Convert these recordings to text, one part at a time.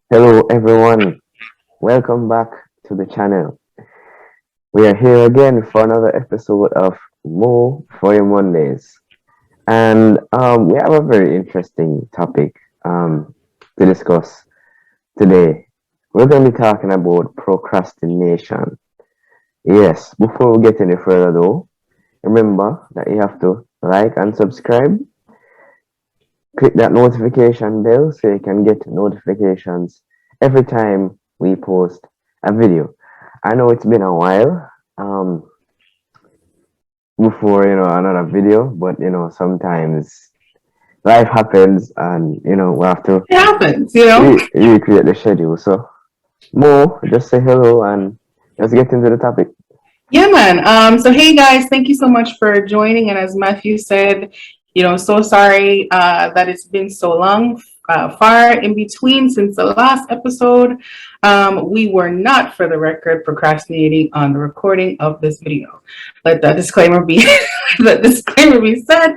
Hello everyone, welcome back to the channel. We are here again for another episode of More for Your Mondays. And we have a very interesting topic to discuss today. We're going to be talking about procrastination. Yes, before we get any further though, remember that you have to like and subscribe. Click that notification bell so you can get notifications every time we post a video. I know it's been a while before another video, but sometimes life happens and we have to It happens. recreate the schedule. So Mo, just say hello and let's get into the topic. Yeah, man. So hey guys, thank you so much for joining. And as Matthew said, so sorry that it's been so long, far in between since the last episode. We were not, for the record, procrastinating on the recording of this video. Let the disclaimer be said.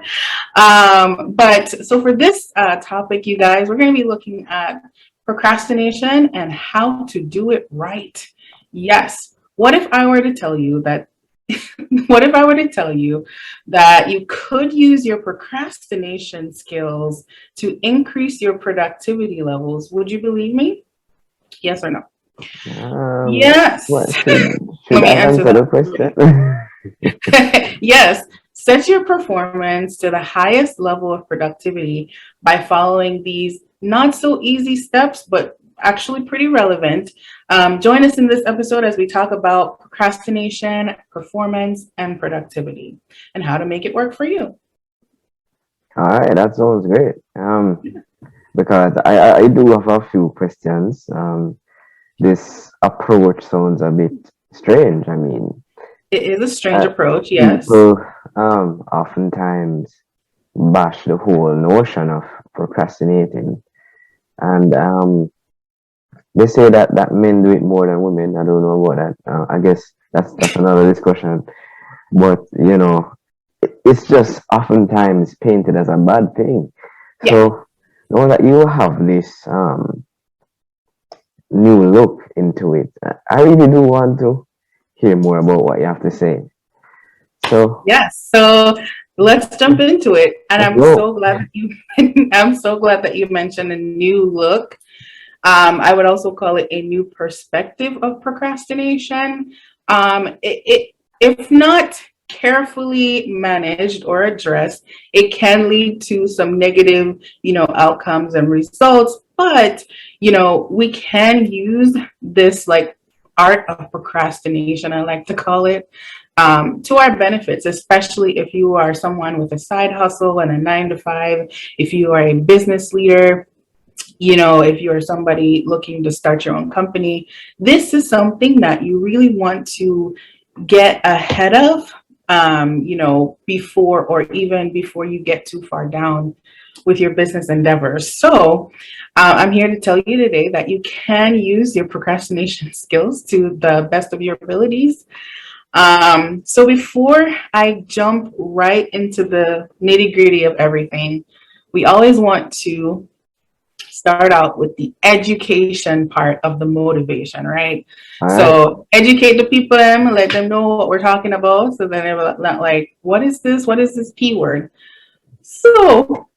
But so for this topic, you guys, we're going to be looking at procrastination and how to do it right. Yes. What if I were to tell you that what if I were to tell you that you could use your procrastination skills to increase your productivity levels? Would you believe me? Yes or no? What Yes. should Let me I answer answer the that. question? Yes. Set your performance to the highest level of productivity by following these not so easy steps, but actually pretty relevant. Join us in this episode as we talk about procrastination, performance, and productivity, and how to make it work for you. All right, that sounds great. Because I do have a few questions. This approach sounds a bit strange. I mean, It is a strange approach, yes. people oftentimes bash the whole notion of procrastinating, and they say that men do it more than women. I don't know about that. I guess that's another discussion. But it's just oftentimes painted as a bad thing. Yeah. So now that you have this new look into it, I really do want to hear more about what you have to say. So Yes. So let's jump into it. And let's I'm go. so glad that you I'm so glad that you mentioned a new look. I would also call it a new perspective of procrastination. If not carefully managed or addressed, it can lead to some negative, outcomes and results. But, we can use this like art of procrastination, I like to call it, to our benefits, especially if you are someone with a side hustle and a 9 to 5, if you are a business leader, if you're somebody looking to start your own company, this is something that you really want to get ahead of, before or even before you get too far down with your business endeavors. So I'm here to tell you today that you can use your procrastination skills to the best of your abilities. So before I jump right into the nitty gritty of everything, we always want to start out with the education part of the motivation, right? All right. So educate the people, let them know what we're talking about. So then they're not like, what is this? What is this P word? So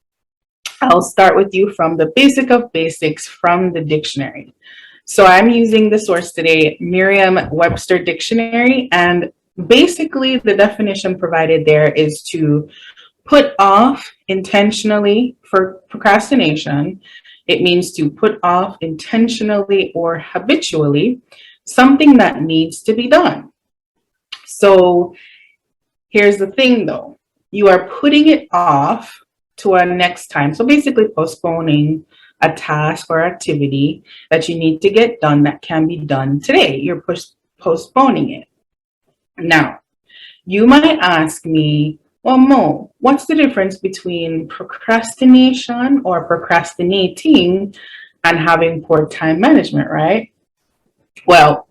I'll start with you from the basic of basics from the dictionary. So I'm using the source today, Merriam-Webster Dictionary, and basically the definition provided there is to put off intentionally. For procrastination, it means to put off intentionally or habitually something that needs to be done. So here's the thing though, you are putting it off to a next time. So basically postponing a task or activity that you need to get done that can be done today. You're postponing it. Now, you might ask me, well, Mo, what's the difference between procrastination or procrastinating and having poor time management, right? Well,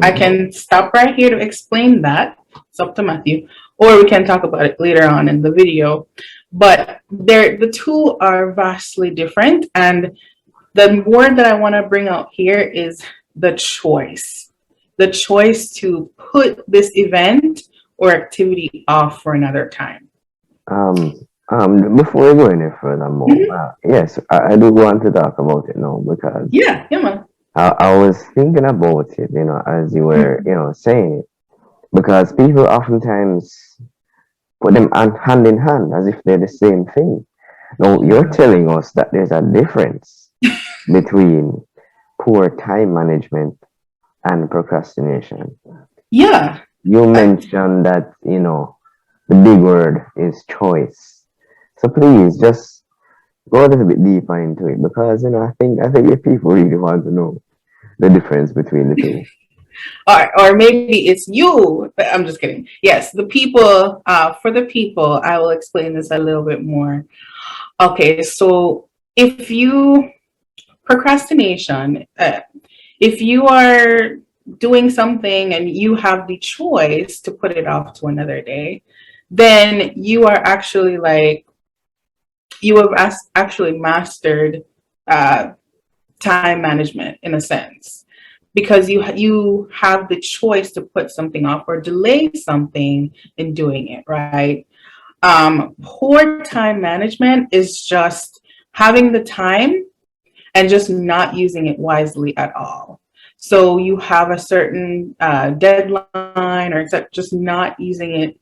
I Mhm. can stop right here to explain that. It's up to Matthew, or we can talk about it later on in the video. But the two are vastly different, and The word that I want to bring out here is the choice to put this event or activity off for another time. Um, Before we go any further, more, Mhm. yes, I do want to talk about it now because Yeah, yeah, man. I was thinking about it, as you were, Mhm. saying it, because people oftentimes put them hand in hand as if they're the same thing. Now, you're telling us that there's a difference between poor time management and procrastination. Yeah. You I, mentioned that, the big word is choice. So please just go a little bit deeper into it because, I think if people really want to know the difference between the two. or maybe it's you. But I'm just kidding. Yes, the people. For the people, I will explain this a little bit more. Okay, so if you procrastination, if you are doing something and you have the choice to put it off to another day, then you are actually like you have actually mastered uh, time management in a sense because you have the choice to put something off or delay something in doing it, right? Poor time management is just having the time and just not using it wisely at all. So you have a certain deadline or just not using it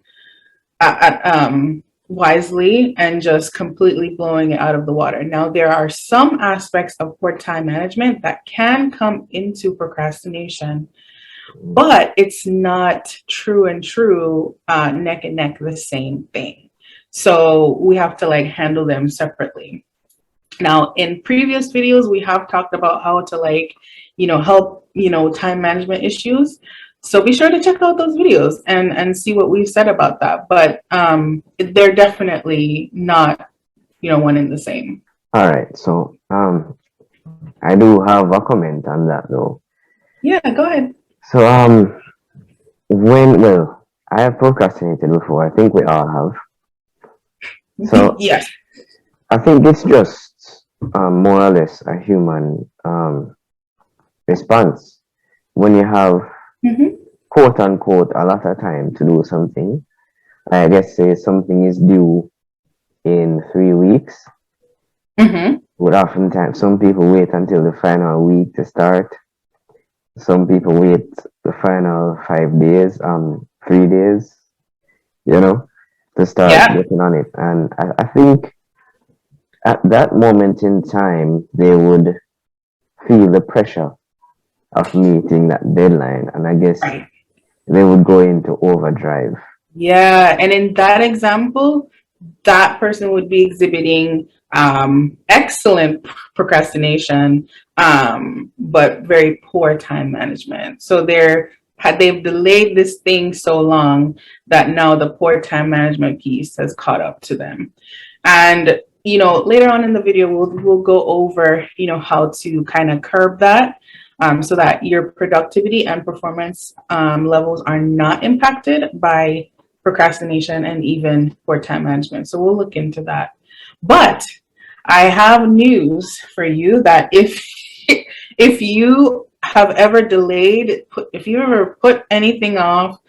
wisely and just completely blowing it out of the water. Now, there are some aspects of poor time management that can come into procrastination, but it's not true neck and neck the same thing. So we have to like handle them separately. Now, in previous videos, we have talked about how to help, time management issues. So be sure to check out those videos and see what we've said about that. But they're definitely not, one and the same. All right. So, I do have a comment on that though. Yeah, go ahead. So, well, I have procrastinated before. I think we all have. So, Yes. I think it's just more or less a human response when you have Hmm. quote unquote a lot of time to do something. I guess say something is due in 3 weeks. Hmm. But oftentimes, some people wait until the final week to start. Some people wait the final 5 days, 3 days, you know, to start Yeah. working on it. And I think at that moment in time, they would feel the pressure of meeting that deadline. And I guess Right. they would go into overdrive. Yeah. And in that example, that person would be exhibiting excellent procrastination, but very poor time management. So they've delayed this thing so long that now the poor time management piece has caught up to them. And later on in the video, we'll go over how to kind of curb that. So that your productivity and performance levels are not impacted by procrastination and even poor time management. So we'll look into that. But I have news for you that if if you have ever delayed, if you ever put anything off,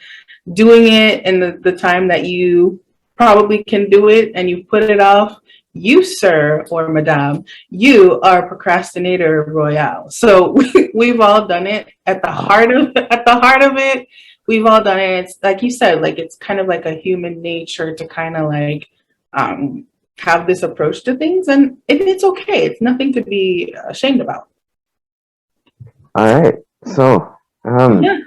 doing it in the time that you probably can do it and you put it off, you, sir or madame, you are a procrastinator royale. So we've all done it at the heart of it. We've all done it. It's like you said, like it's kind of like a human nature to kind of like um, have this approach to things, and it's okay. It's nothing to be ashamed about. All right. So, Yeah.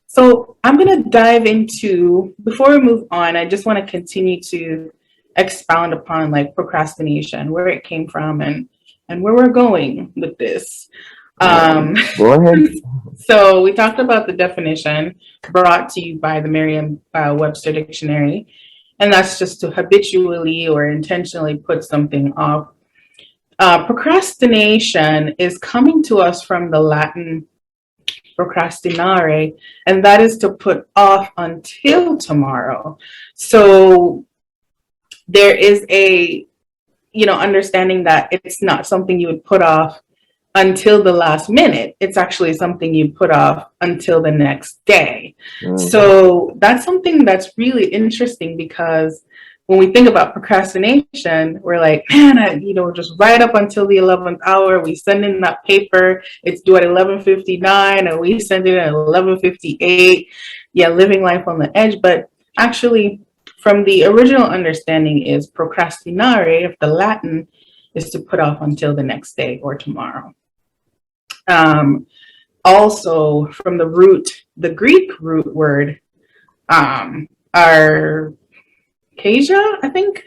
So I'm going to dive into, before we move on, I just want to continue to expound upon like procrastination, where it came from and where we're going with this. Um, go ahead. so we talked about the definition brought to you by the Merriam-Webster dictionary, and that's just to habitually or intentionally put something off. Procrastination is coming to us from the Latin procrastinare, and that is to put off until tomorrow. So there is a understanding that it's not something you would put off until the last minute. It's actually something you put off until the next day. Mm-hmm. So that's something that's really interesting, because when we think about procrastination, we're like, man, just right up until the 11th hour, we send in that paper, it's due at 11:59, and we send it at 11:58. Yeah, living life on the edge. But actually, from the original understanding, is procrastinare, if the Latin, is to put off until the next day or tomorrow. Also, from the Greek root word, arcasia, I think.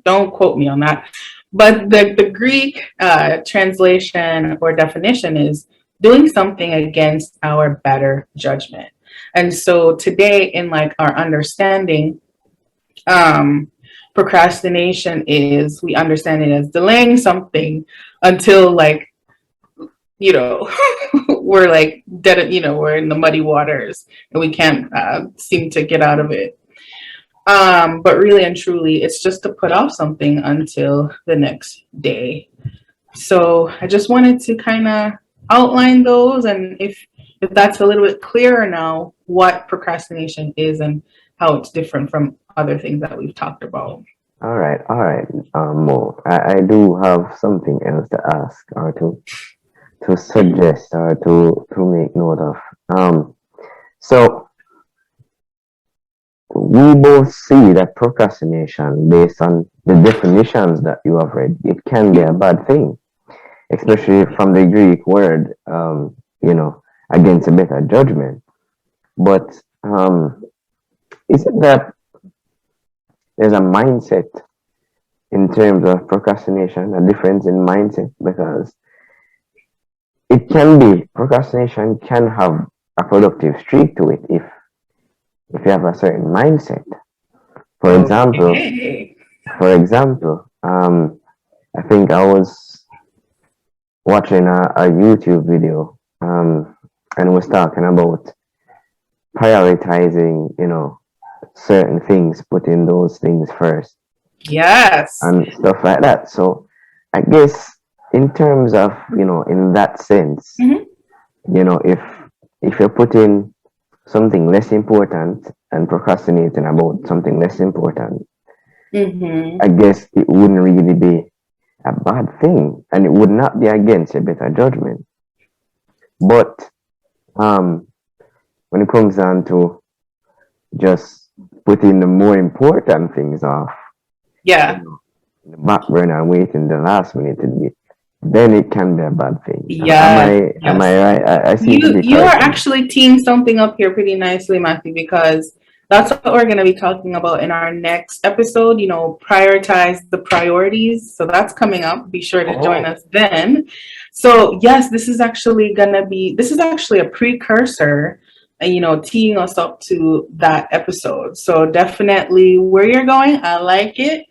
Don't quote me on that. But the Greek translation or definition is doing something against our better judgment. And so today, in like our understanding, procrastination is, we understand it as delaying something until, like, we're like dead, we're in the muddy waters and we can't seem to get out of it. But really and truly, it's just to put off something until the next day. So I just wanted to kind of outline those, and if that's a little bit clearer now, what procrastination is and how it's different from other things that we've talked about. All right, all right. Mo, I do have something else to ask, or to suggest, or to make note of. So we both see that procrastination, based on the definitions that you have read, it can be a bad thing, especially from the Greek word, against a better judgment. But is it that there's a mindset in terms of procrastination, a difference in mindset? Because procrastination can have a productive streak to it if you have a certain mindset. For example, Okay. I think I was watching a YouTube video, and was talking about prioritizing, certain things, putting those things first, Yes. and stuff like that. So I guess in terms of, in that sense, Mhm. if you're putting something less important and procrastinating about something less important, I guess it wouldn't really be a bad thing, and it would not be against a better judgment. But when it comes down to just putting the more important things off, Yeah. in the back burner and waiting the last minute to be, then it can be a bad thing. Yes. Am I right? I seem to be You are correct. actually teeing something up here pretty nicely, Matthew, because that's what we're going to be talking about in our next episode. Prioritize the priorities. So that's coming up. Be sure to join us then. So yes, this is actually a precursor, teeing us up to that episode. So definitely where you're going, I like it.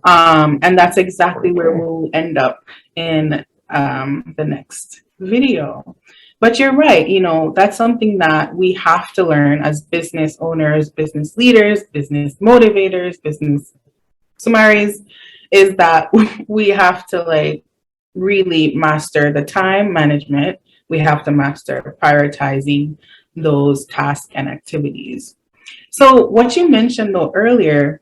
And that's exactly where we'll end up in the next video. But you're right, that's something that we have to learn as business owners, business leaders, business motivators, business summaries, is that we have to really master the time management. We have to master prioritizing those tasks and activities. So what you mentioned though earlier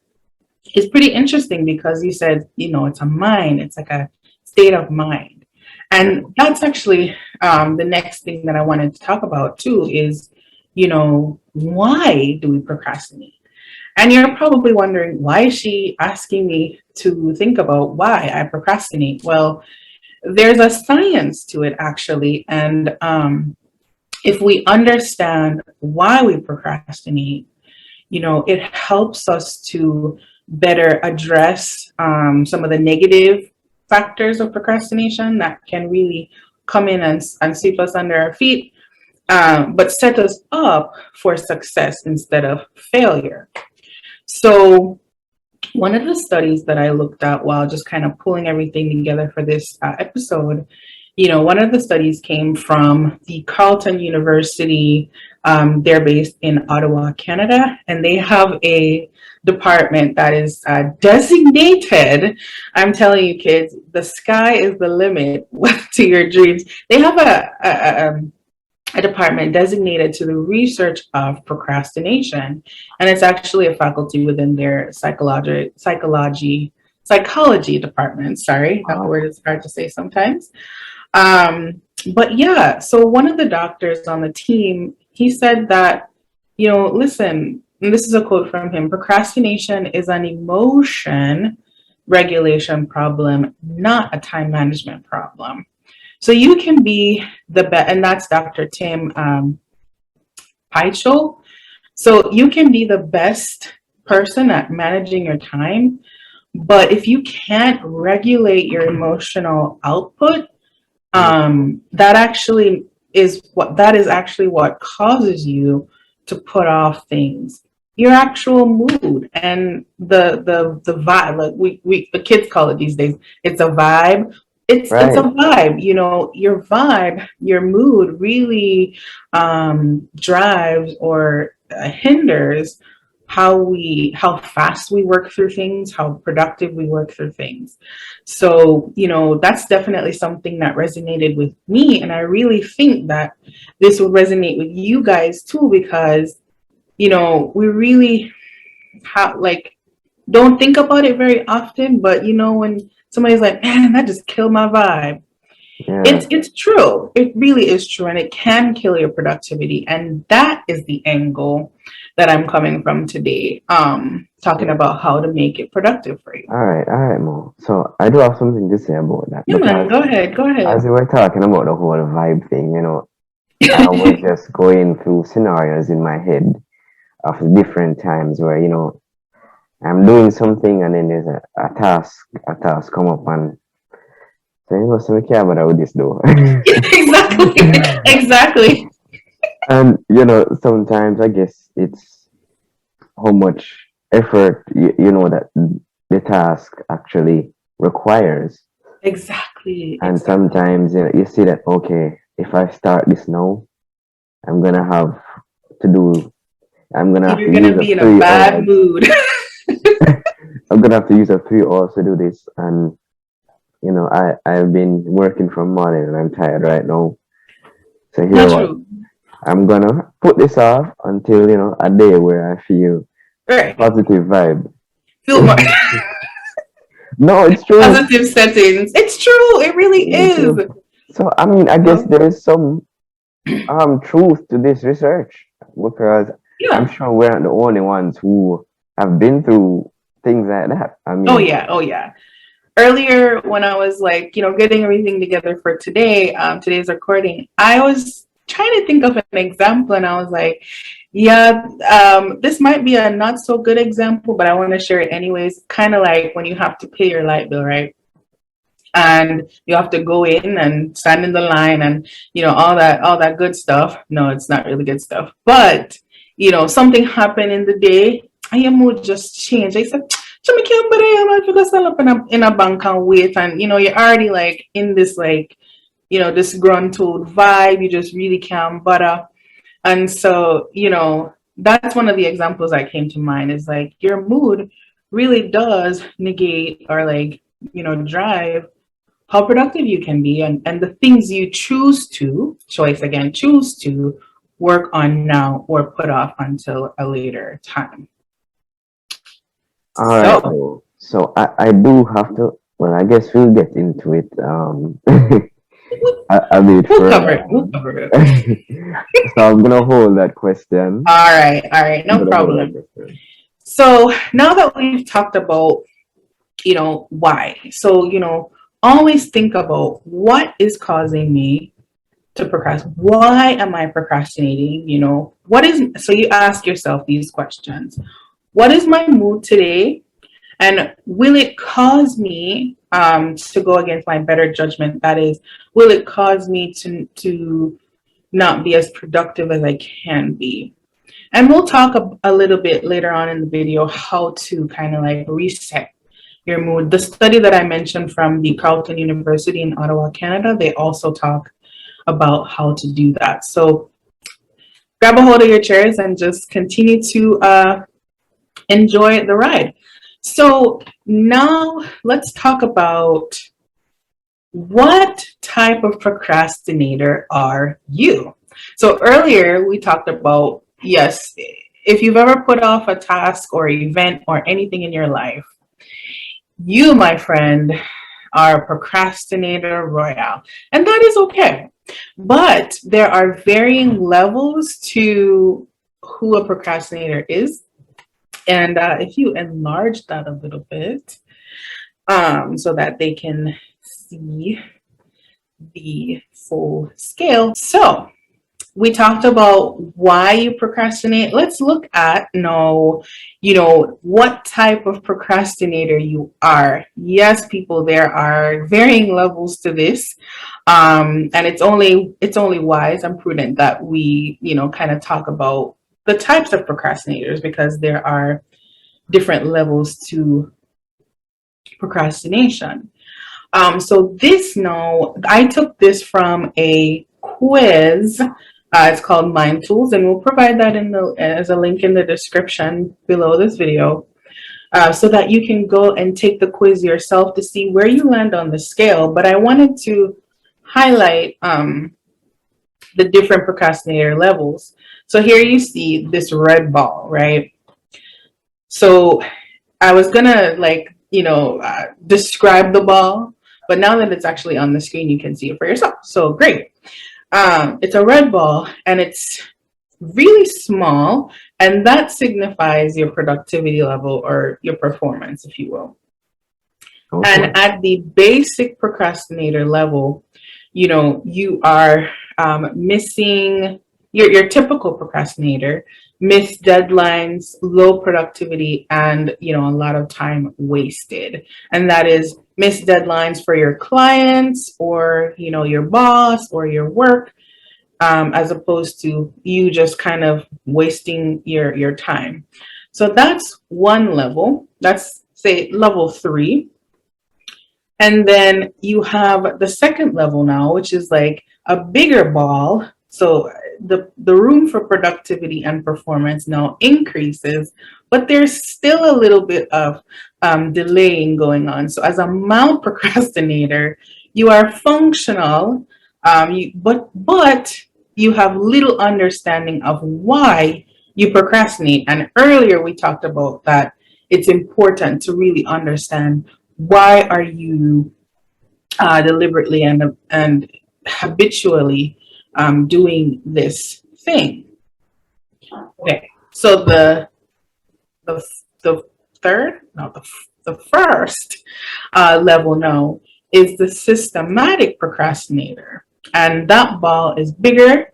is pretty interesting, because you said, it's a mind, it's like a state of mind. And that's actually the next thing that I wanted to talk about too is, why do we procrastinate? And you're probably wondering, why is she asking me to think about why I procrastinate? Well, there's a science to it actually. And if we understand why we procrastinate, it helps us to better address some of the negative factors of procrastination that can really come in and sweep us under our feet, but set us up for success instead of failure. So one of the studies that I looked at while just kind of pulling everything together for this episode, one of the studies came from the Carleton University They're based in Ottawa, Canada, and they have a department that is designated. I'm telling you, kids, the sky is the limit to your dreams. They have a department designated to the research of procrastination, and it's actually a faculty within their psychology department. Sorry, that Wow. word is hard to say sometimes. But yeah, so one of the doctors on the team, he said that, listen, and this is a quote from him: procrastination is an emotion regulation problem, not a time management problem. So you can be the best, and that's Dr. Tim Peichel. So you can be the best person at managing your time, but if you can't regulate your emotional output, that is actually what causes you to put off things. Your actual mood and the vibe, like we the kids call it these days, it's a vibe. It's a Right. vibe, your vibe, your mood really drives or hinders how fast we work through things, how productive we work through things. So, that's definitely something that resonated with me. And I really think that this will resonate with you guys too, because, we really don't think about it very often, but when somebody's like, man, that just killed my vibe. Yeah. It's true. It really is true, and it can kill your productivity. And that is the angle that I'm coming from today, talking Yeah. about how to make it productive for you. All right, Mo. So I do have something to say about that Yeah, man, because go ahead, go ahead. as we were talking about the whole vibe thing, I was just going through scenarios in my head of different times where, I'm doing something and then there's a task come up and so so we care about how this do. Exactly, exactly. And sometimes I guess it's how much effort that the task actually requires. Exactly, And exactly. sometimes you see that, okay, if I start this now, I'm gonna have to do I'm gonna have You're to gonna use up be in a three bad hours. mood. I'm gonna have to use up 3 hours to do this, and I've been working from morning and I'm tired right now. So here Not what true. I'm gonna put this off until a day where I feel a Right. positive vibe. Feel more No, it's true. positive settings. It's true. It really Really is. true. So I mean, I guess Well, there is some truth to this research because I'm yeah. sure we're not the only ones who have been through things like that. I Oh mean, yeah. Oh yeah. Earlier when I was like, getting everything together for today, today's recording, I was trying to think of an example, and I was like, yeah, this might be a not so good example, but I want to share it anyways. Kind of like when you have to pay your light bill, right? And you have to go in and stand in the line and all that good stuff. No, it's not really good stuff, but something happened in the day and your mood just changed. I said, "Chumi can't believe I'm going to stand up in a bank and wait," and you're already like in this like disgruntled vibe. You just really can't butter. And so that's one of the examples that came to mind, is like your mood really does negate or like drive how productive you can be, and the things you choose to work on now or put off until a later time. all right, So though. So I do have to. Well, I guess we'll get into it a bit we'll further cover it. We'll on. cover it. So I'm gonna hold that question. All right, I'm no gonna hold that problem. question. So now that we've talked about, why. So, always think about what is causing me to procrastinate. Why am I procrastinating? So you ask yourself these questions. What is my mood today? And will it cause me to go against my better judgment? That is, will it cause me to not be as productive as I can be? And we'll talk a little bit later on in the video how to kind of like reset your mood. The study that I mentioned from the Carleton University in Ottawa, Canada, they also talk about how to do that. So grab a hold of your chairs and just continue to enjoy the ride. So now let's talk about what type of procrastinator are you? So earlier we talked about, yes, if you've ever put off a task or event or anything in your life, you, my friend, are a procrastinator royale. And that is okay. But there are varying levels to who a procrastinator is. And if you enlarge that a little bit, so that they can see the full scale. So we talked about why you procrastinate. Let's look at now, what type of procrastinator you are. Yes, people, there are varying levels to this. And it's only wise and prudent that we, kind of talk about the types of procrastinators, because there are different levels to procrastination. So this now, I took this from a quiz. It's called Mind Tools, and we'll provide that as a link in the description below this video, so that you can go and take the quiz yourself to see where you land on the scale. But I wanted to highlight the different procrastinator levels. So here you see this red ball, right? So I was gonna describe the ball, but now that it's actually on the screen, you can see it for yourself. So great. It's a red ball and it's really small, and that signifies your productivity level or your performance, if you will. Okay. And at the basic procrastinator level, you are missing your typical procrastinator, miss deadlines, low productivity, and a lot of time wasted. And that is miss deadlines for your clients or your boss or your work, as opposed to you just kind of wasting your time. So that's one level. That's, say, level 3. And then you have the second level now, which is like a bigger ball. So the room for productivity and performance now increases, but there's still a little bit of delaying going on. So as a mild procrastinator, you are functional, but you have little understanding of why you procrastinate. And earlier we talked about that it's important to really understand, why are you deliberately and habitually doing this thing? Okay, so the third, no, the first level now is the systematic procrastinator, and that ball is bigger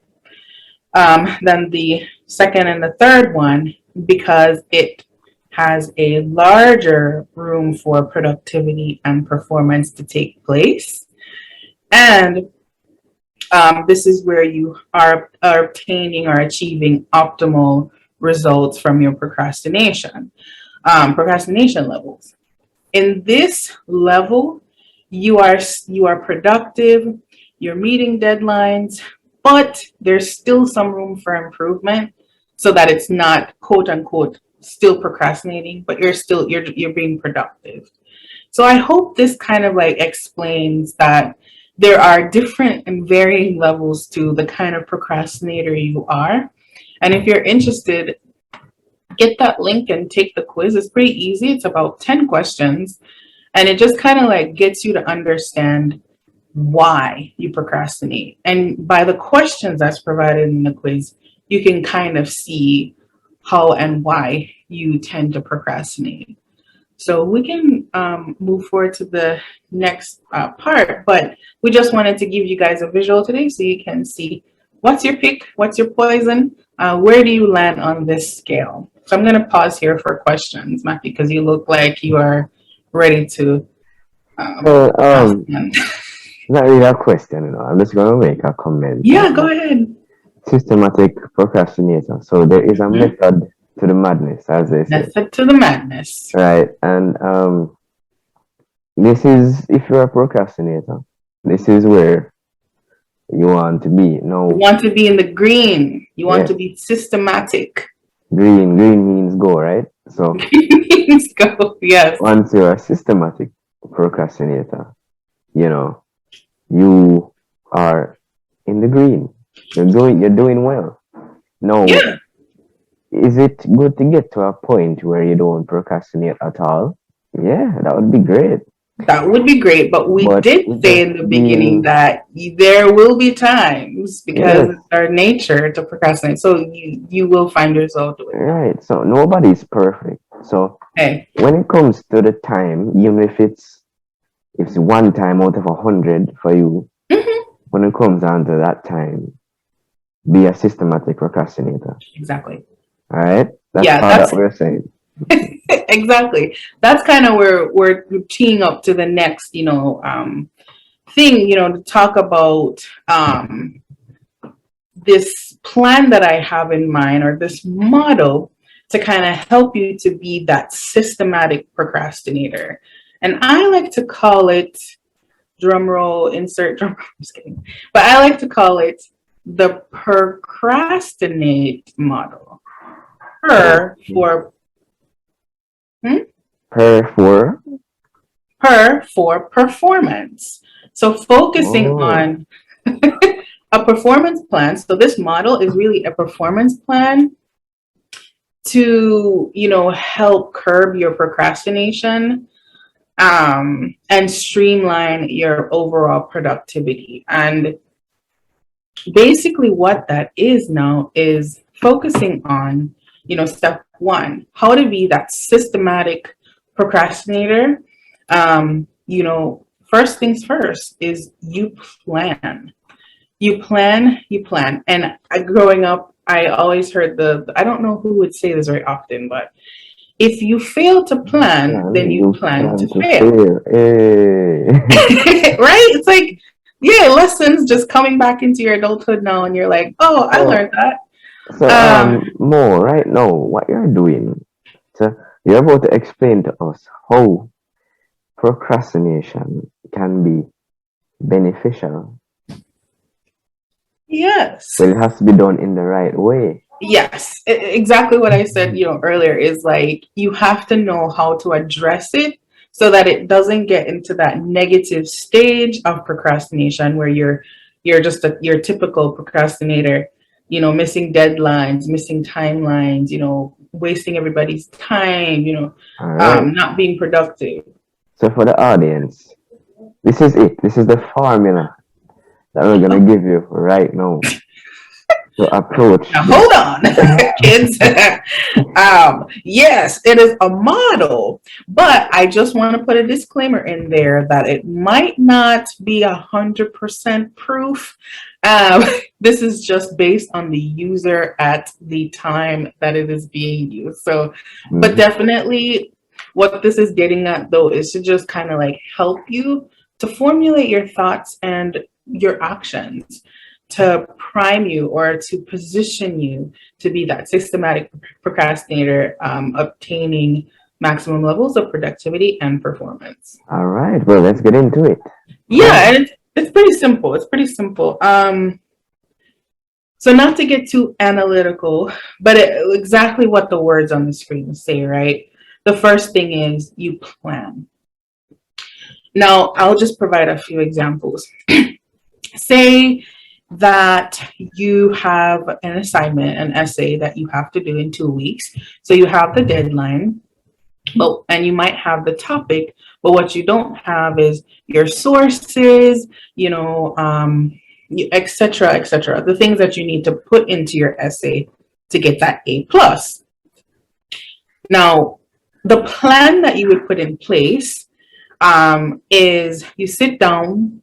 than the second and the third one, because it has a larger room for productivity and performance to take place. And this is where you are obtaining or achieving optimal results from your procrastination levels. In this level, you are productive, you're meeting deadlines, but there's still some room for improvement, so that it's not, quote unquote, still procrastinating, but you're being productive. So I hope this kind of explains that there are different and varying levels to the kind of procrastinator you are. And if you're interested, get that link and take the quiz. It's pretty easy. It's about 10 questions, and it just kind of gets you to understand why you procrastinate. And by the questions that's provided in the quiz, you can kind of see how and why you tend to procrastinate. So we can move forward to the next part, but we just wanted to give you guys a visual today so you can see what's your pick, what's your poison, where do you land on this scale. So I'm going to pause here for questions, Matthew, because you look like you are ready to ask them. Not really a question, I'm just going to make a comment. Yeah, go ahead. Systematic procrastinator. So there is a method to the madness, as they say. Method to the madness. Right. And this is, if you're a procrastinator, this is where you want to be. You No, want to be in the green. You want to yes, be systematic. green means go, right? So Let's go. Yes. once you're a systematic procrastinator, you know, you are in the green. You're doing well. Now, Yeah, is it good to get to a point where you don't procrastinate at all? Yeah, that would be great. that would be great. But we But did it say just in the beginning really, that there will be times because yes, it's our nature to procrastinate. So you will find yourself doing that. right. So nobody's perfect. So Hey. when it comes to the time, even if it's one time out of 100 for you, Mhm. when it comes down to that time, be a systematic procrastinator. Exactly. All right, that's Yeah, all that that's we're saying. exactly. That's kind of where we're teeing up to the next, thing, to talk about this plan that I have in mind or this model to kind of help you to be that systematic procrastinator. And I like to call it drum roll, insert drum roll, I'm just kidding. But I like to call it the procrastinate model. Per Okay. for hmm? Per for Per for performance. So focusing oh, on a performance plan. So this model is really a performance plan to, help curb your procrastination and streamline your overall productivity. And basically what that is now is focusing on, step one, how to be that systematic procrastinator. First things first is you plan. You plan. And growing up, I always heard I don't know who would say this very often, but if you fail to plan, plan, then you you plan plan to to fail. fail. Hey. Right? It's like, yeah, lessons just coming back into your adulthood now, and you're like, oh, I So, learned that. so, Um, Mo, right now, what you're doing, so you're about to explain to us how procrastination can be beneficial, yes. but it has to be done in the right way. Yes, exactly what I said, earlier is like you have to know how to address it so that it doesn't get into that negative stage of procrastination where you're just your typical procrastinator, missing deadlines, missing timelines, wasting everybody's time, All right. not being productive. So for the audience, this is it. This is the formula that we're gonna give you right now to approach Now this. hold on, kids. Yes, it is a model, but I just want to put a disclaimer in there that it might not be 100% proof. Um, this is just based on the user at the time that it is being used. So, but Mhm. definitely, what this is getting at though is to just kind of like help you to formulate your thoughts and your actions to prime you or to position you to be that systematic procrastinator, obtaining maximum levels of productivity and performance. All right. Well, let's get into it. Yeah, and it's pretty simple. It's pretty simple. So not to get too analytical, but exactly what the words on the screen say, right? The first thing is you plan. Now, I'll just provide a few examples. Say that you have an assignment, an essay that you have to do in 2 weeks. So you have the deadline, and you might have the topic, but what you don't have is your sources, etc., etc. The things that you need to put into your essay to get that A+. Now, the plan that you would put in place is you sit down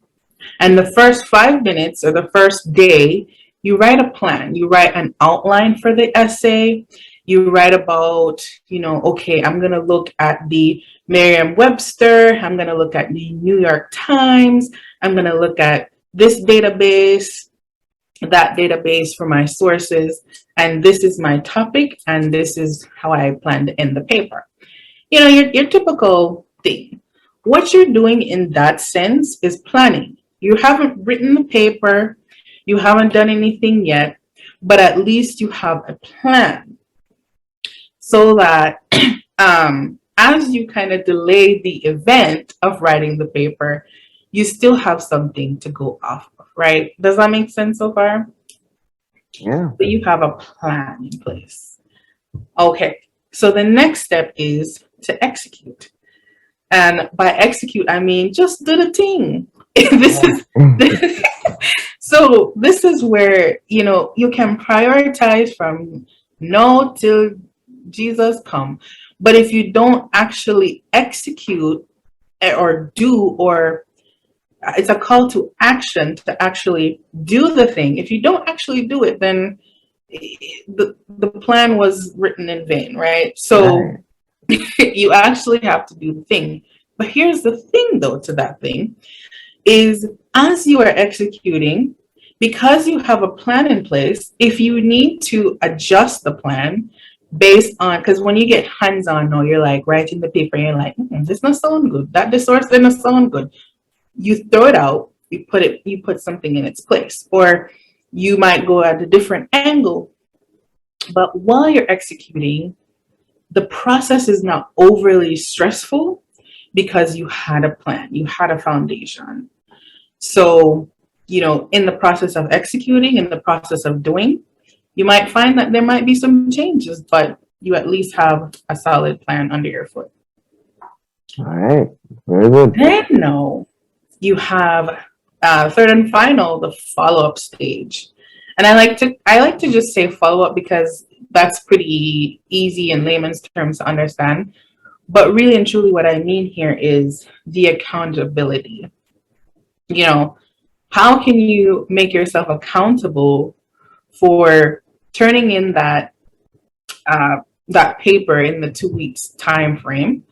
and the first 5 minutes or the first day, you write a plan. You write an outline for the essay. You write about, okay, I'm going to look at the Merriam-Webster. I'm going to look at the New York Times. I'm going to look at this database, that database for my sources. And this is my topic. And this is how I plan to end the paper. Your typical thing. What you're doing in that sense is planning. You haven't written the paper, You haven't done anything yet, but at least you have a plan so that as you kind of delay the event of writing the paper, you still have something to go off of, right? Does that make sense so far? Yeah. So you have a plan in place. Okay. So the next step is to execute. And by execute, I mean just do the thing. This is so this is where you can prioritize from now till Jesus come. But if you don't actually execute or do, or it's a call to action to actually do the thing. If you don't actually do it, then the plan was written in vain, right? So Right. you actually have to do the thing. But here's the thing though to that thing is as you are executing, because you have a plan in place, if you need to adjust the plan based on, because when you get hands-on now, you're like writing the paper, and you're like, this not sound good. That the source didn't sound good. You throw it out, you put something in its place. Or you might go at a different angle. But while you're executing, the process is not overly stressful because you had a plan, you had a foundation. So, in the process of executing, in the process of doing, you might find that there might be some changes, but you at least have a solid plan under your foot. All right. Very good. Then, no, you have third and final, the follow-up stage. And I like to just say follow-up because that's pretty easy in layman's terms to understand. But really and truly, what I mean here is the accountability. You know, how can you make yourself accountable for turning in that paper in the 2 weeks time frame?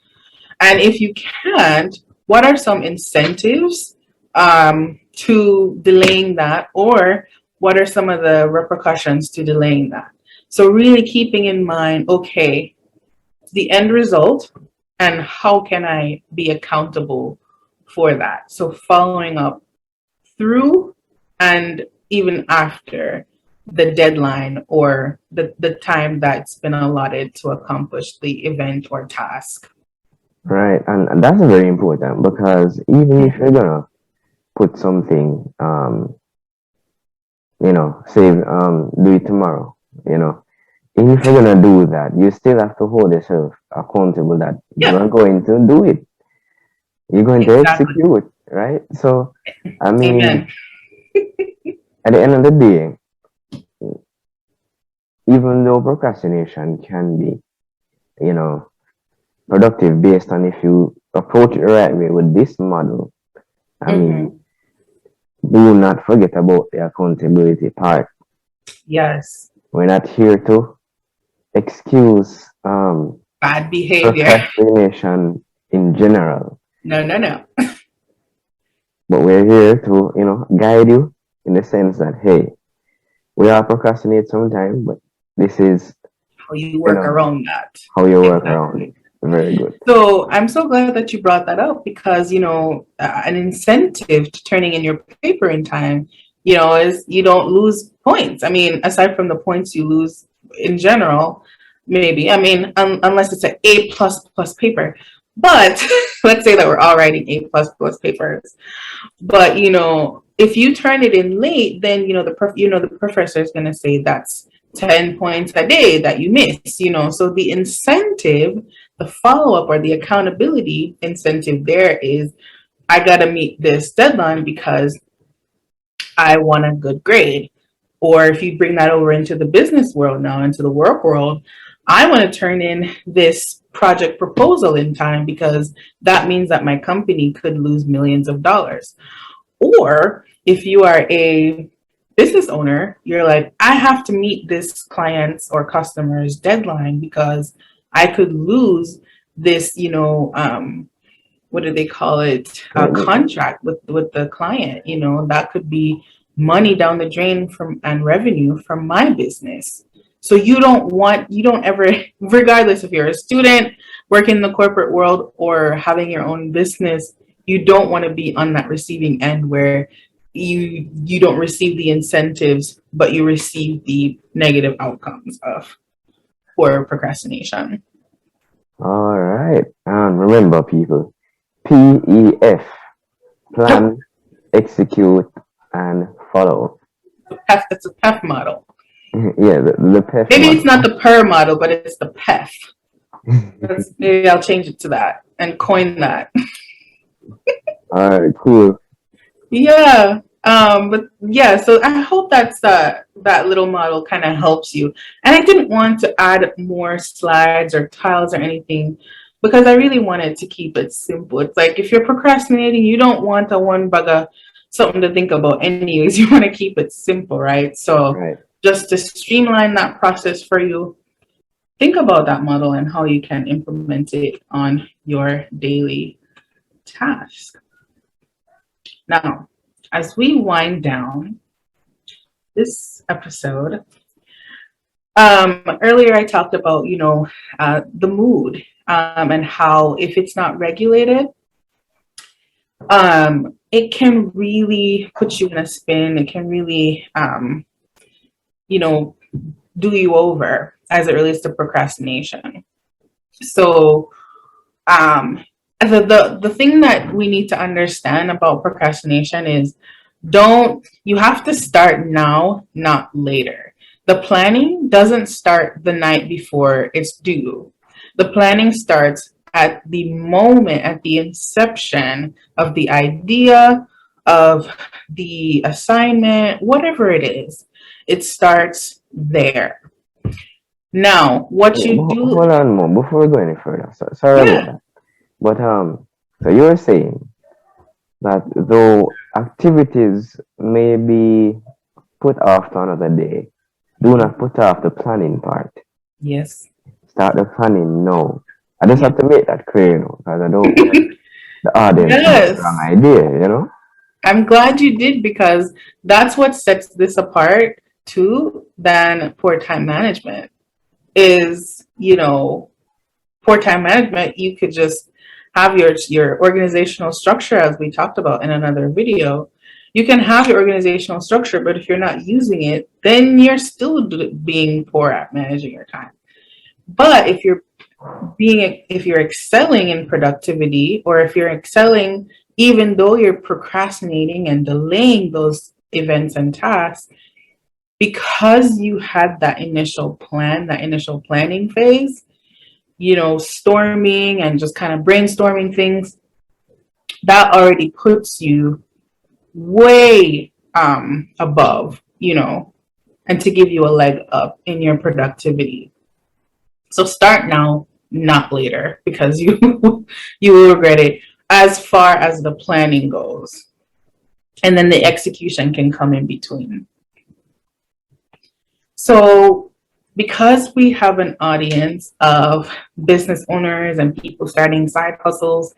And if you can't, what are some incentives to delaying that, or what are some of the repercussions to delaying that? So really keeping in mind, okay, the end result and how can I be accountable for that? So following up through and even after the deadline or the time that's been allotted to accomplish the event or task. Right. And that's very important because even if you're gonna put something, say, do it tomorrow, even if you're gonna do that, you still have to hold yourself accountable that you Yeah, are going to do it. You're going to exactly. execute, right? So, I Amen. mean, at the end of the day, even though procrastination can be, you know, productive based on if you approach it the right way with this model, I mean, Hmm. do not forget about the accountability part. Yes. We're not here to excuse Bad behavior. procrastination in general, No, no, no. but we're here to, guide you in the sense that, hey, we all procrastinate sometimes, but this is, How you you work know, around that. how you work around it. Exactly. Very good. So I'm so glad that you brought that up because, an incentive to turning in your paper in time, is you don't lose points. I mean, aside from the points you lose in general, maybe, I mean, unless it's an A plus plus paper. But let's say that we're all writing A plus plus papers. But if you turn it in late, then the professor is going to say that's 10 points a day that you miss. So the incentive, the follow-up or the accountability incentive there is I got to meet this deadline because I want a good grade. Or if you bring that over into the business world now, into the work world, I want to turn in this project proposal in time because that means that my company could lose millions of dollars. Or if you are a business owner, you're like, I have to meet this client's or customer's deadline because I could lose this, what do they call it? A contract with the client. That could be money down the drain from and revenue from my business. So you don't ever, regardless if you're a student working in the corporate world or having your own business, you don't want to be on that receiving end where you don't receive the incentives, but you receive the negative outcomes of poor procrastination. All right. And remember, people, PEF, Yep, plan, execute, and follow. PEF, that's a PEF model. Yeah, the PEF Maybe it's not model. the PER model, but it's the PEF. Maybe I'll change it to that and coin that. All right, cool. Yeah. But yeah, so I hope that little model kind of helps you. And I didn't want to add more slides or tiles or anything because I really wanted to keep it simple. It's like if you're procrastinating, you don't want a one bugger something to think about anyways. You want to keep it simple, right? So Right. just to streamline that process for you, think about that model and how you can implement it on your daily task. Now, as we wind down this episode, earlier I talked about, the mood, and how if it's not regulated, it can really put you in a spin. It can really, you know, do you over as it relates to procrastination. So, the thing that we need to understand about procrastination is don't you have to start now, not later. The planning doesn't start the night before it's due. The planning starts at the moment, at the inception of the idea, of the assignment, whatever it is. It starts there. Now, what you do, Hold on, Mom, before we go any further. Sorry about yeah, that. But so you were saying that though activities may be put off to another day, do not put off the planning part. yes, Start the planning now. I just yeah. have to make that clear, because I don't want the audience to get the wrong Yes, idea. I'm glad you did because that's what sets this apart too than poor time management is, poor time management, you could just have your organizational structure as we talked about in another video. You can have your organizational structure, but if you're not using it, then you're still being poor at managing your time. But if you're excelling in productivity, or if you're excelling even though you're procrastinating and delaying those events and tasks, because you had that initial plan, that initial planning phase, storming and just kind of brainstorming things, that already puts you way above, and to give you a leg up in your productivity. So start now, not later, because you you will regret it as far as the planning goes. And then the execution can come in between. So because we have an audience of business owners and people starting side hustles,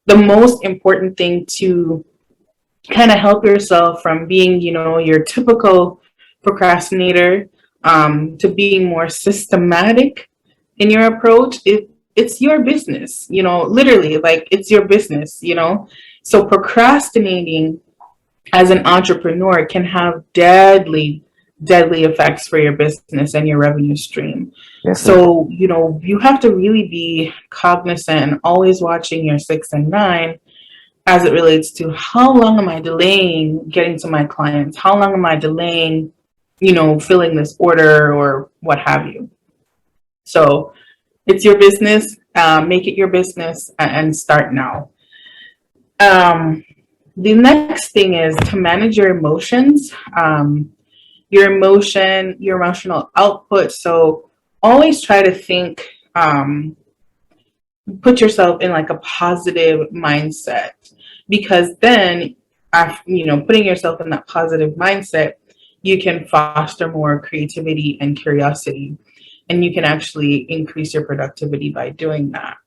the most important thing to kind of help yourself from being, your typical procrastinator, to being more systematic in your approach, it's your business, literally, like it's your business, So procrastinating as an entrepreneur can have deadly effects for your business and your revenue stream. Definitely. So, you have to really be cognizant and always watching your 6 and 9 as it relates to how long am I delaying getting to my clients? How long am I delaying, filling this order or what have you? So it's your business. Make it your business and start now. Um, the next thing is to manage your emotions, your emotional output. So always try to think, put yourself in like a positive mindset, because then, after, putting yourself in that positive mindset, you can foster more creativity and curiosity, and you can actually increase your productivity by doing that.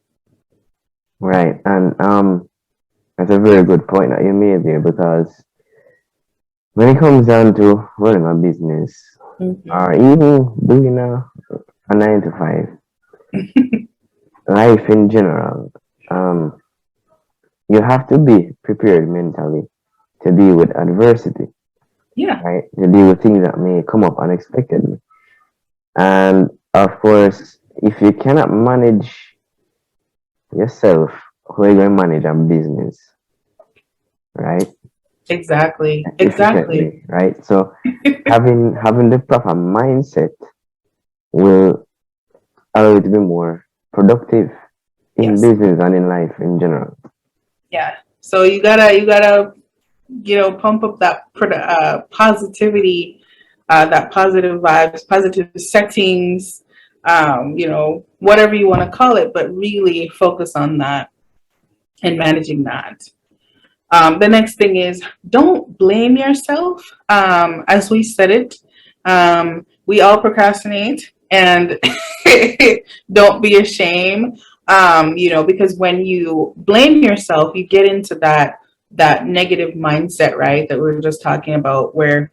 Right. And that's a very good point that you made there, because when it comes down to running a business Mm-hmm. or even doing a 9 to 5, life in general, um, you have to be prepared mentally. to deal with adversity, Yeah, right? To deal with things that may come up unexpectedly. And of course, if you cannot manage yourself, who are you going to manage a business, right? exactly. Exactly. Efficiently, right? So having the proper mindset will allow you to be more productive in Yes. business and in life in general. Yeah. So you gotta pump up that positivity, that positive vibes, positive settings, whatever you want to call it, but really focus on that and managing that. The next thing is don't blame yourself. As we said it, we all procrastinate, and don't be ashamed. Because when you blame yourself, you get into that negative mindset, right? That we were just talking about, where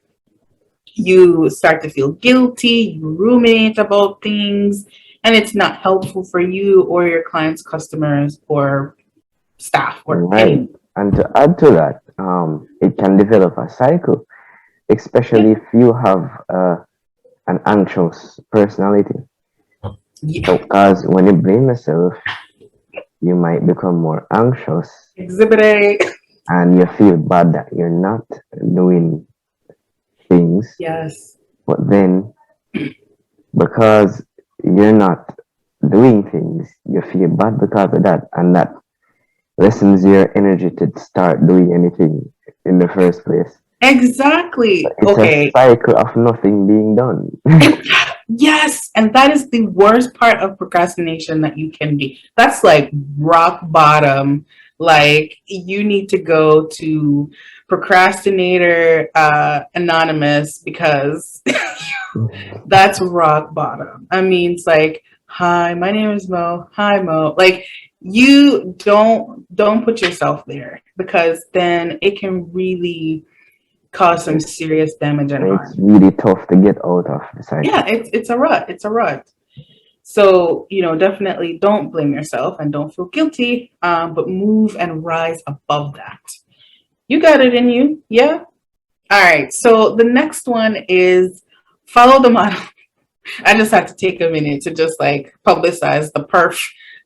you start to feel guilty, you ruminate about things, and it's not helpful for you or your clients, customers, or staff, or Right. anyone. And to add to that, it can develop a cycle, Yeah. especially if you have an anxious personality. Yeah. So, because when you blame yourself, you might become more anxious Exhibit A. and you feel bad that you're not doing things. Yes. But then, because you're not doing things, you feel bad because of that, and that lessens your energy to start doing anything in the first place. Exactly. It's a Okay. cycle of nothing being done. Yes. And that is the worst part of procrastination that you can be. That's like rock bottom. Like, you need to go to Procrastinator Anonymous, because that's rock bottom. I mean, it's like, hi, my name is Mo. Hi, Mo. Like, you don't put yourself there, because then it can really cause some serious damage and And it's harm. really tough to get out of the Yeah, cycle. it's a rut. It's a rut. So, definitely don't blame yourself and don't feel guilty, but move and rise above that. You got it in you. Yeah. All right. So the next one is follow the model. I just had to take a minute to just like publicize the perf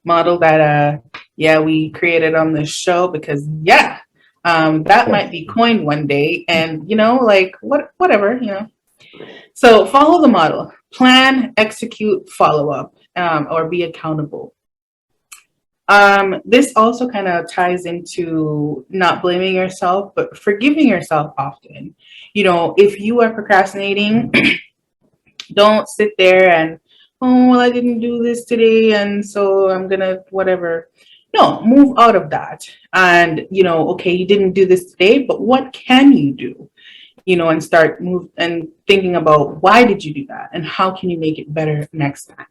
model that yeah, we created on this show, because yeah, that might Yes. be coined one day, and like, whatever. So follow the model: plan, execute, follow up, or be accountable. This also kind of ties into not blaming yourself, but forgiving yourself often. If you are procrastinating, don't sit there and, oh, well, I didn't do this today, and so I'm gonna whatever. No, move out of that. And, okay, you didn't do this today, but what can you do? And start move and thinking about, why did you do that, and how can you make it better next time?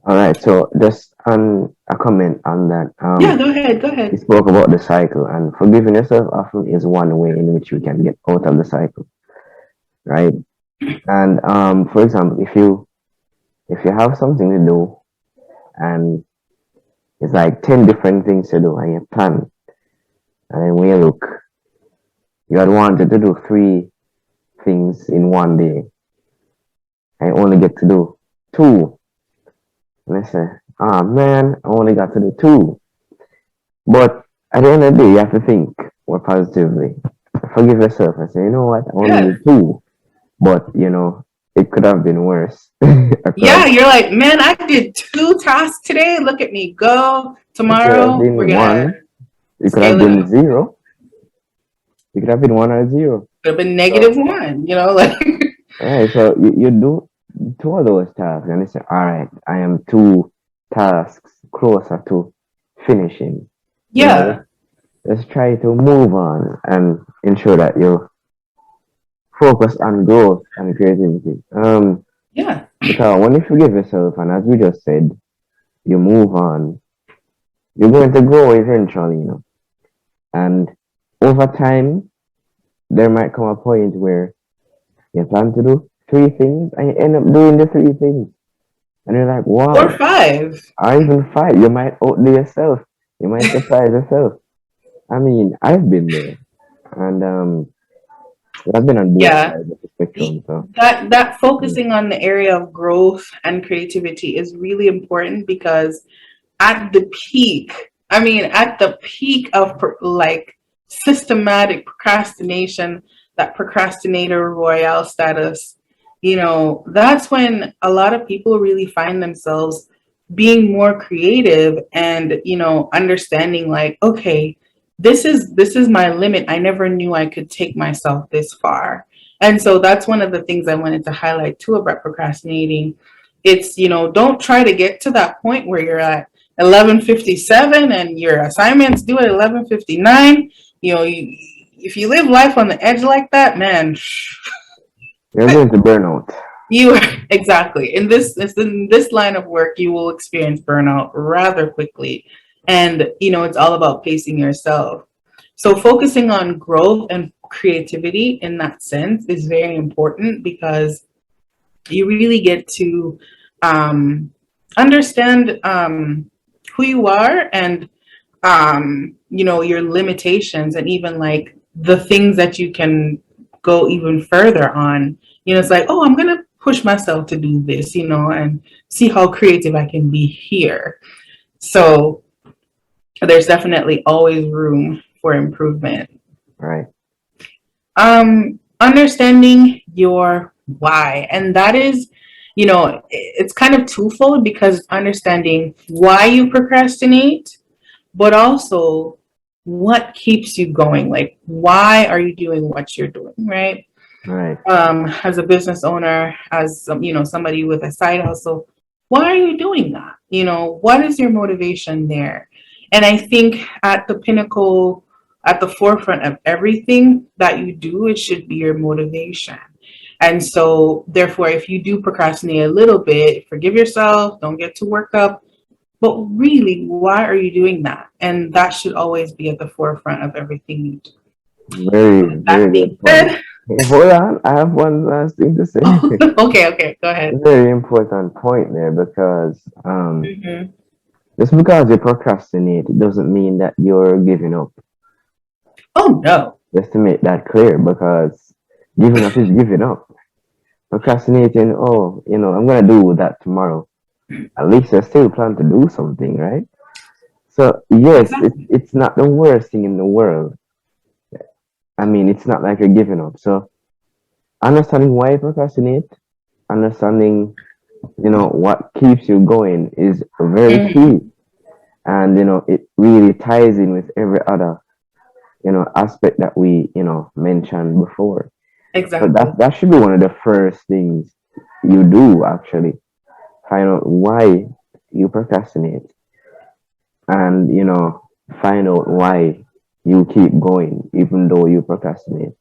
All right. So just on a comment on that. Yeah, go ahead, go You ahead. spoke about the cycle, and forgiving yourself often is one way in which you can get out of the cycle, right? And for example, if you have something to do and it's like 10 different things to do, and you plan, and then when you look, you had wanted to do 3 things in one day, and you only get to do two. And I say, ah man, I only got to do two. But at the end of the day, you have to think more positively. Forgive yourself and say, you know what, I only Yeah. did two, but it could have been worse. Because Yeah, you're like, man, I did 2 tasks today. Look at me go. it could have Tomorrow, we're been gonna one, it could have scale it been up. zero, it could have been one or zero. Could have been So, -1, like. all right, so you do two of those tasks, and you say, all right, I am 2 tasks closer to finishing. Yeah. Let's try to move on and ensure that you focus on growth and creativity. Yeah. Because when you forgive yourself, and as we just said, you move on, you're going to grow eventually. And over time, there might come a point where you plan to do 3 things and you end up doing the 3 things. And you're like, Or wow, 5. or even 5. You might outdo yourself. You might surprise yourself. I mean, I've been there. and I've been on both Yeah. sides of the spectrum. So That mm, focusing on the area of growth and creativity is really important because at the peak, I mean, at the peak of like systematic procrastination, that procrastinator royale status, that's when a lot of people really find themselves being more creative and, understanding like, okay, this is my limit. I never knew I could take myself this far. And so that's one of the things I wanted to highlight too about procrastinating. It's, don't try to get to that point where you're at 11:57 and your assignments due at 11:59. If you live life on the edge like that, man, you're going to burn out. you exactly in this line of work, you will experience burnout rather quickly. And it's all about pacing yourself. So focusing on growth and creativity in that sense is very important because you really get to understand who you are and your limitations and even like the things that you can go even further on. It's like, oh, I'm gonna push myself to do this, and see how creative I can be here. So there's definitely always room for improvement. Right. Understanding your why, and that is, it's kind of twofold because understanding why you procrastinate, but also what keeps you going. Like, why are you doing what you're doing, right? Right. As a business owner, as somebody with a side hustle, why are you doing that? What is your motivation there? And I think at the pinnacle, at the forefront of everything that you do, it should be your motivation. And so, therefore, if you do procrastinate a little bit, forgive yourself, don't get too worked up. But really, why are you doing that? And that should always be at the forefront of everything you do. Very, That very being good point. said, Hold on, I have one last thing to say. okay, go ahead. Very important point there because Hmm. just because you procrastinate, it doesn't mean that you're giving up. Oh no. Just to make that clear, because giving up is giving up. Procrastinating, oh, I'm gonna do that tomorrow. At least I still plan to do something, right? So yes, Exactly. it's not the worst thing in the world. I mean, it's not like you're giving up. So understanding why you procrastinate, understanding, what keeps you going is very Hmm. key. And, it really ties in with every other, aspect that we, mentioned before. So Exactly. that should be one of the first things you do actually. Find out why you procrastinate and, find out why you keep going even though you procrastinate.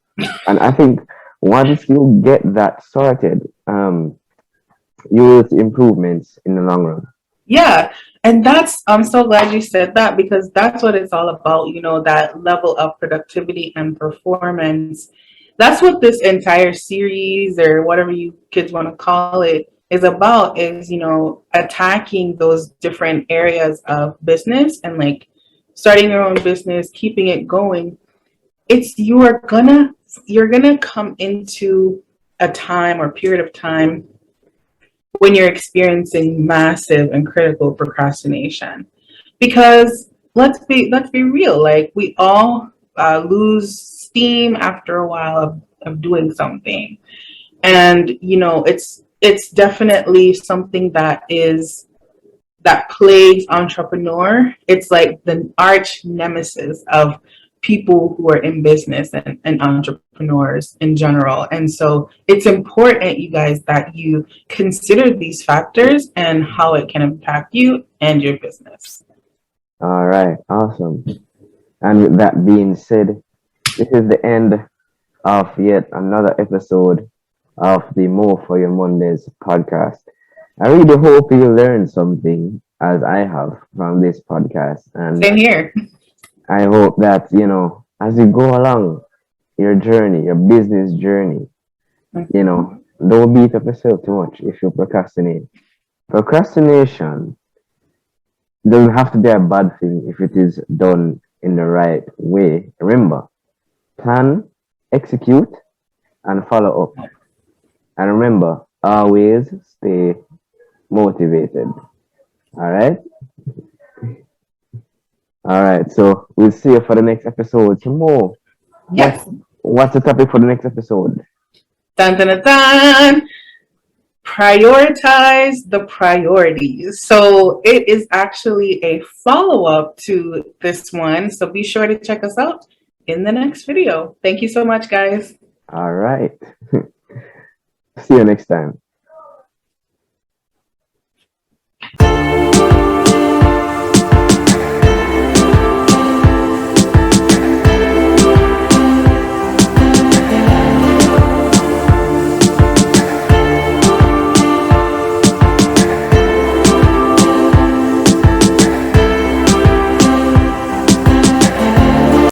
And I think once you get that sorted, you will see improvements in the long run. Yeah. And I'm so glad you said that because that's what it's all about, that level of productivity and performance. That's what this entire series or whatever you kids want to call it is about is, attacking those different areas of business and like starting your own business, keeping it going. It's you're gonna come into a time or period of time when you're experiencing massive and critical procrastination, because let's be real, like we all lose steam after a while of doing something. And it's definitely something that plagues entrepreneur. It's like the arch nemesis of people who are in business and entrepreneurs in general. And so it's important, you guys, that you consider these factors and how it can impact you and your business. All right, awesome. And with that being said, this is the end of yet another episode of the More for Your Mondays podcast. I really hope you learned something as I have from this podcast. And Same here. I hope that, as you go along your journey, your business journey, don't beat up yourself too much if you procrastinate. Procrastination doesn't have to be a bad thing if it is done in the right way. Remember, plan, execute, and follow up. And remember, always stay motivated. All right. All right. So we'll see you for the next episode. Tomorrow, what's Yes. what's the topic for the next episode? Dun, dun, dun, dun. Prioritize the priorities. So it is actually a follow-up to this one. So be sure to check us out in the next video. Thank you so much, guys. All right. See you next time.